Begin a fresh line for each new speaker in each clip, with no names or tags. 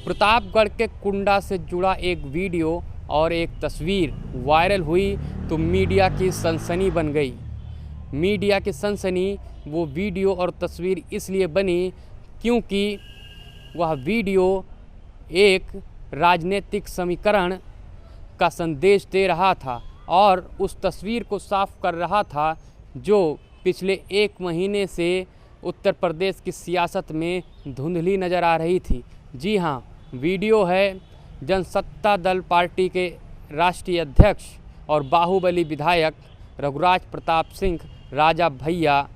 प्रतापगढ़ के कुंडा से जुड़ा एक वीडियो और एक तस्वीर वायरल हुई तो मीडिया की सनसनी बन गई। मीडिया की सनसनी वो वीडियो और तस्वीर इसलिए बनी क्योंकि वह वीडियो एक राजनीतिक समीकरण का संदेश दे रहा था और उस तस्वीर को साफ कर रहा था जो पिछले एक महीने से उत्तर प्रदेश की सियासत में धुंधली नज़र आ रही थी। जी हाँ, वीडियो है जनसत्ता दल पार्टी के राष्ट्रीय अध्यक्ष और बाहुबली विधायक रघुराज प्रताप सिंह राजा भैया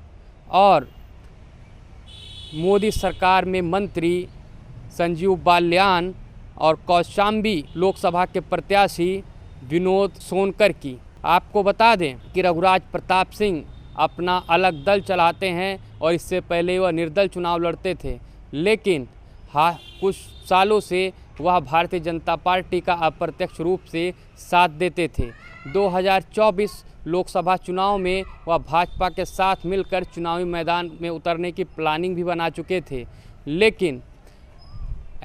और मोदी सरकार में मंत्री संजीव बाल्यान और कौशाम्बी लोकसभा के प्रत्याशी विनोद सोनकर की। आपको बता दें कि रघुराज प्रताप सिंह अपना अलग दल चलाते हैं और इससे पहले वह निर्दल चुनाव लड़ते थे, लेकिन कुछ सालों से वह भारतीय जनता पार्टी का अप्रत्यक्ष रूप से साथ देते थे। 2024 लोकसभा चुनाव में वह भाजपा के साथ मिलकर चुनावी मैदान में उतरने की प्लानिंग भी बना चुके थे, लेकिन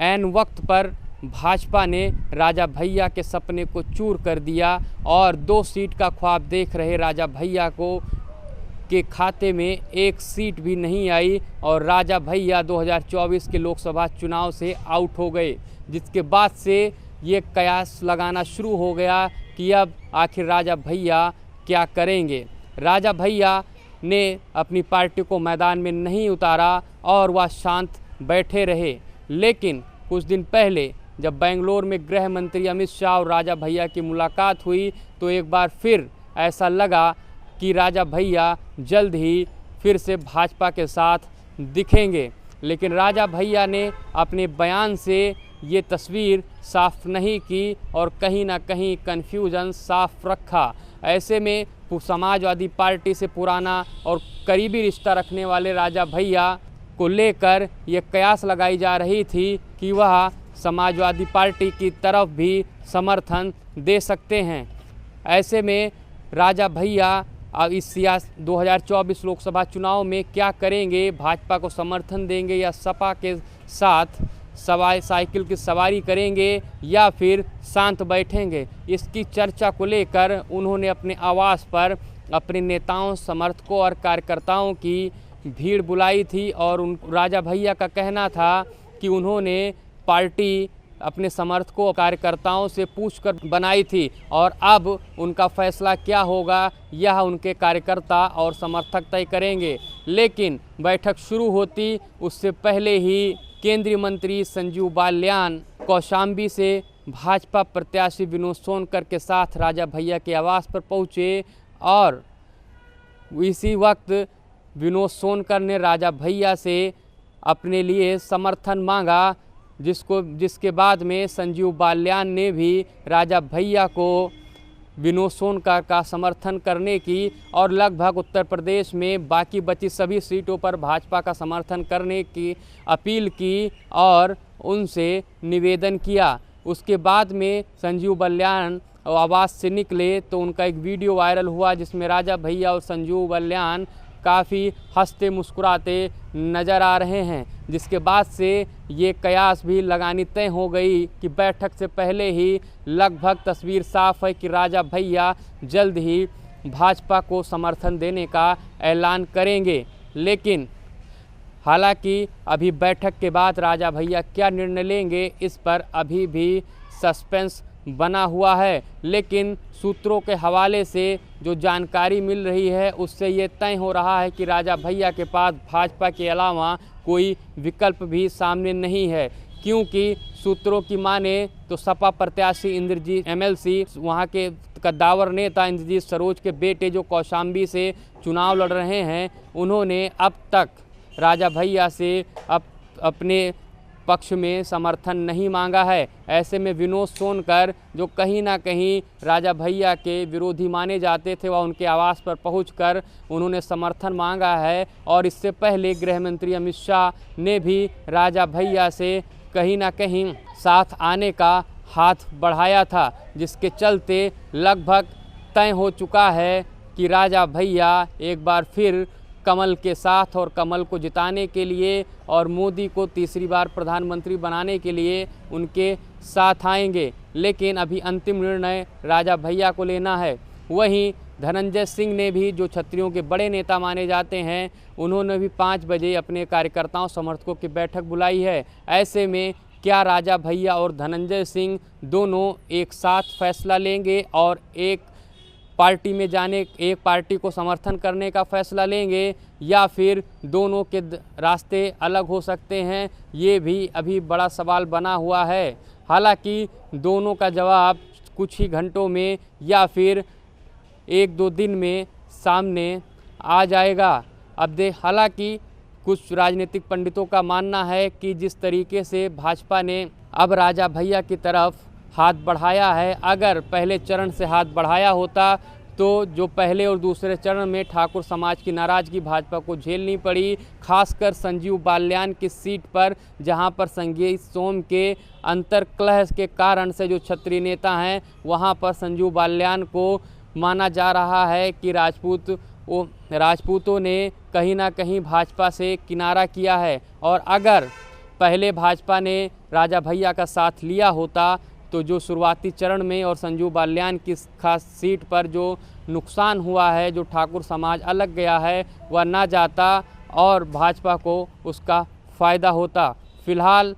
ऐन वक्त पर भाजपा ने राजा भैया के सपने को चूर कर दिया और 2 सीट का ख्वाब देख रहे राजा भैया के खाते में 1 सीट भी नहीं आई और राजा भैया 2024 के लोकसभा चुनाव से आउट हो गए, जिसके बाद से ये कयास लगाना शुरू हो गया कि अब आखिर राजा भैया क्या करेंगे। राजा भैया ने अपनी पार्टी को मैदान में नहीं उतारा और वह शांत बैठे रहे, लेकिन कुछ दिन पहले जब बेंगलोर में गृह मंत्री अमित शाह और राजा भैया की मुलाकात हुई तो एक बार फिर ऐसा लगा कि राजा भैया जल्द ही फिर से भाजपा के साथ दिखेंगे, लेकिन राजा भैया ने अपने बयान से ये तस्वीर साफ नहीं की और कहीं ना कहीं कन्फ्यूजन साफ रखा। ऐसे में समाजवादी पार्टी से पुराना और करीबी रिश्ता रखने वाले राजा भैया को लेकर ये कयास लगाई जा रही थी कि वह समाजवादी पार्टी की तरफ भी समर्थन दे सकते हैं। ऐसे में राजा भैया अब इस 2024 लोकसभा चुनाव में क्या करेंगे, भाजपा को समर्थन देंगे या सपा के साथ साइकिल की सवारी करेंगे या फिर शांत बैठेंगे, इसकी चर्चा को लेकर उन्होंने अपने आवास पर अपने नेताओं, समर्थकों और कार्यकर्ताओं की भीड़ बुलाई थी और राजा भैया का कहना था कि उन्होंने पार्टी अपने समर्थकों और कार्यकर्ताओं से पूछकर बनाई थी और अब उनका फैसला क्या होगा यह उनके कार्यकर्ता और समर्थक तय करेंगे। लेकिन बैठक शुरू होती उससे पहले ही केंद्रीय मंत्री संजीव बाल्यान कौशाम्बी से भाजपा प्रत्याशी विनोद सोनकर के साथ राजा भैया के आवास पर पहुँचे और इसी वक्त विनोद सोनकर ने राजा भैया से अपने लिए समर्थन मांगा, जिसके बाद में संजीव बाल्यान ने भी राजा भैया को विनोद सोनकर का समर्थन करने की और लगभग उत्तर प्रदेश में बाकी बची सभी सीटों पर भाजपा का समर्थन करने की अपील की और उनसे निवेदन किया। उसके बाद में संजीव बाल्यान आवास से निकले तो उनका एक वीडियो वायरल हुआ जिसमें राजा भैया और संजीव बाल्यान काफ़ी हंसते मुस्कुराते नज़र आ रहे हैं, जिसके बाद से ये कयास भी लगानी तय हो गई कि बैठक से पहले ही लगभग तस्वीर साफ है कि राजा भैया जल्द ही भाजपा को समर्थन देने का ऐलान करेंगे। लेकिन हालांकि अभी बैठक के बाद राजा भैया क्या निर्णय लेंगे इस पर अभी भी सस्पेंस बना हुआ है, लेकिन सूत्रों के हवाले से जो जानकारी मिल रही है उससे ये तय हो रहा है कि राजा भैया के पास भाजपा के अलावा कोई विकल्प भी सामने नहीं है, क्योंकि सूत्रों की माने तो सपा प्रत्याशी इंद्रजीत एमएलसी वहाँ के कद्दावर नेता इंद्रजीत सरोज के बेटे जो कौशाम्बी से चुनाव लड़ रहे हैं, उन्होंने अब तक राजा भैया से अपने पक्ष में समर्थन नहीं मांगा है। ऐसे में विनोद सोनकर जो कहीं ना कहीं राजा भैया के विरोधी माने जाते थे, वह उनके आवास पर पहुंचकर उन्होंने समर्थन मांगा है और इससे पहले गृह मंत्री अमित शाह ने भी राजा भैया से कहीं ना कहीं साथ आने का हाथ बढ़ाया था, जिसके चलते लगभग तय हो चुका है कि राजा भैया एक बार फिर कमल के साथ और कमल को जिताने के लिए और मोदी को तीसरी बार प्रधानमंत्री बनाने के लिए उनके साथ आएंगे। लेकिन अभी अंतिम निर्णय राजा भैया को लेना है। वहीं धनंजय सिंह ने भी, जो क्षत्रियों के बड़े नेता माने जाते हैं, उन्होंने भी 5 बजे अपने कार्यकर्ताओं समर्थकों की बैठक बुलाई है। ऐसे में क्या राजा भैया और धनंजय सिंह दोनों एक साथ फैसला लेंगे और एक पार्टी को समर्थन करने का फैसला लेंगे, या फिर दोनों के रास्ते अलग हो सकते हैं? ये भी अभी बड़ा सवाल बना हुआ है। हालांकि दोनों का जवाब कुछ ही घंटों में या फिर 1-2 दिन में सामने आ जाएगा। हालांकि कुछ राजनीतिक पंडितों का मानना है कि जिस तरीके से भाजपा ने अब राजा भैया की तरफ हाथ बढ़ाया है, अगर पहले चरण से हाथ बढ़ाया होता तो जो पहले और दूसरे चरण में ठाकुर समाज की नाराज़गी भाजपा को झेलनी पड़ी, खासकर संजीव बाल्यान की सीट पर, जहां पर संगीत सोम के अंतर्कलह के कारण से जो क्षत्रिय नेता हैं, वहां पर संजीव बाल्यान को माना जा रहा है कि राजपूतों ने कहीं ना कहीं भाजपा से किनारा किया है। और अगर पहले भाजपा ने राजा भैया का साथ लिया होता तो जो शुरुआती चरण में और संजीव बाल्यान की खास सीट पर जो नुकसान हुआ है, जो ठाकुर समाज अलग गया है, वह ना जाता और भाजपा को उसका फ़ायदा होता। फिलहाल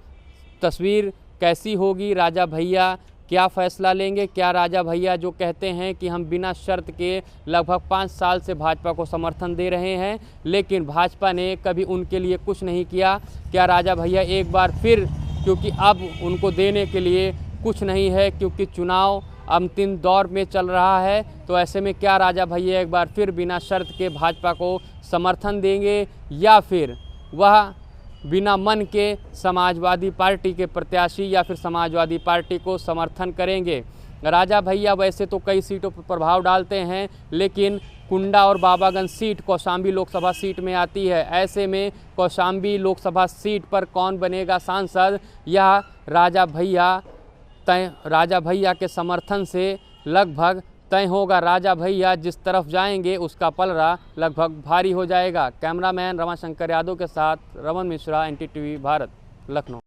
तस्वीर कैसी होगी, राजा भैया क्या फ़ैसला लेंगे? क्या राजा भैया जो कहते हैं कि हम बिना शर्त के लगभग 5 साल से भाजपा को समर्थन दे रहे हैं, लेकिन भाजपा ने कभी उनके लिए कुछ नहीं किया, क्या राजा भैया एक बार फिर, क्योंकि अब उनको देने के लिए कुछ नहीं है, क्योंकि चुनाव अंतिम दौर में चल रहा है, तो ऐसे में क्या राजा भैया एक बार फिर बिना शर्त के भाजपा को समर्थन देंगे, या फिर वह बिना मन के समाजवादी पार्टी के प्रत्याशी या फिर समाजवादी पार्टी को समर्थन करेंगे? राजा भैया वैसे तो कई सीटों पर प्रभाव डालते हैं, लेकिन कुंडा और बाबागंज सीट कौशाम्बी लोकसभा सीट में आती है। ऐसे में कौशाम्बी लोकसभा सीट पर कौन बनेगा सांसद, यह राजा भैया के समर्थन से लगभग तय होगा। राजा भैया जिस तरफ जाएंगे उसका पलड़ा लगभग भारी हो जाएगा। कैमरामैन रमाशंकर यादव के साथ रमन मिश्रा, NTTV भारत, लखनऊ।